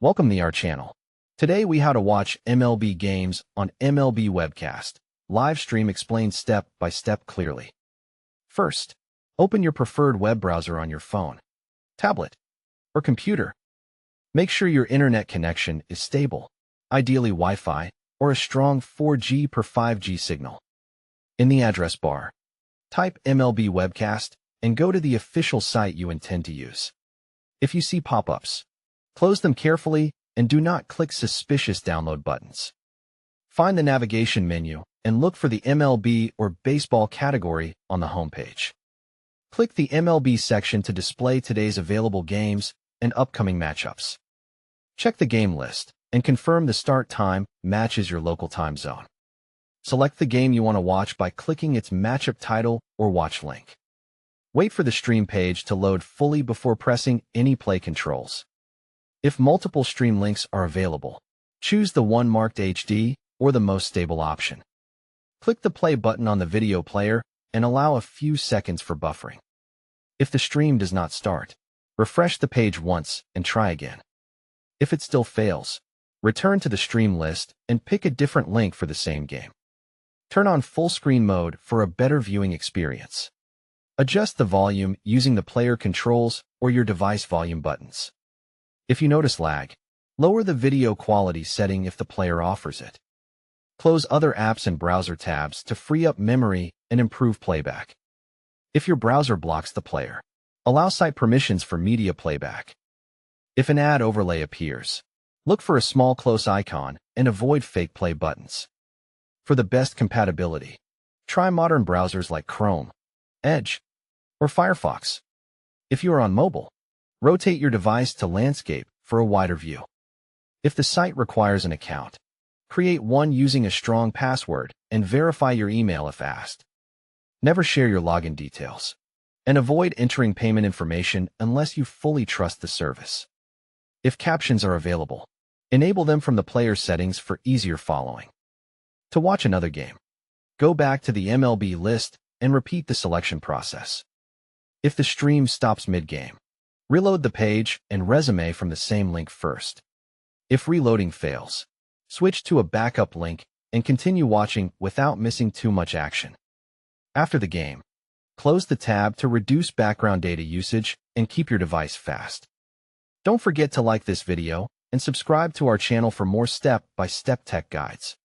Welcome to our channel. Today we how to watch MLB games on MLBWebcast. Live stream explained step by step clearly. First, open your preferred web browser on your phone, tablet, or computer. Make sure your internet connection is stable, ideally Wi-Fi or a strong 4G per 5G signal. In the address bar, type MLBWebcast and go to the official site you intend to use. If you see pop-ups, close them carefully and do not click suspicious download buttons. Find the navigation menu and look for the MLB or baseball category on the homepage. Click the MLB section to display today's available games and upcoming matchups. Check the game list and confirm the start time matches your local time zone. Select the game you want to watch by clicking its matchup title or watch link. Wait for the stream page to load fully before pressing any play controls. If multiple stream links are available, choose the one marked HD or the most stable option. Click the play button on the video player and allow a few seconds for buffering. If the stream does not start, refresh the page once and try again. If it still fails, return to the stream list and pick a different link for the same game. Turn on full screen mode for a better viewing experience. Adjust the volume using the player controls or your device volume buttons. If you notice lag, lower the video quality setting if the player offers it. Close other apps and browser tabs to free up memory and improve playback. If your browser blocks the player, allow site permissions for media playback. If an ad overlay appears, look for a small close icon and avoid fake play buttons. For the best compatibility, try modern browsers like Chrome, Edge, or Firefox. If you are on mobile, rotate your device to landscape for a wider view. If the site requires an account, create one using a strong password and verify your email if asked. Never share your login details, and avoid entering payment information unless you fully trust the service. If captions are available, enable them from the player settings for easier following. To watch another game, go back to the MLB list and repeat the selection process. If the stream stops mid-game, reload the page and resume from the same link first. If reloading fails, switch to a backup link and continue watching without missing too much action. After the game, close the tab to reduce background data usage and keep your device fast. Don't forget to like this video and subscribe to our channel for more step-by-step tech guides.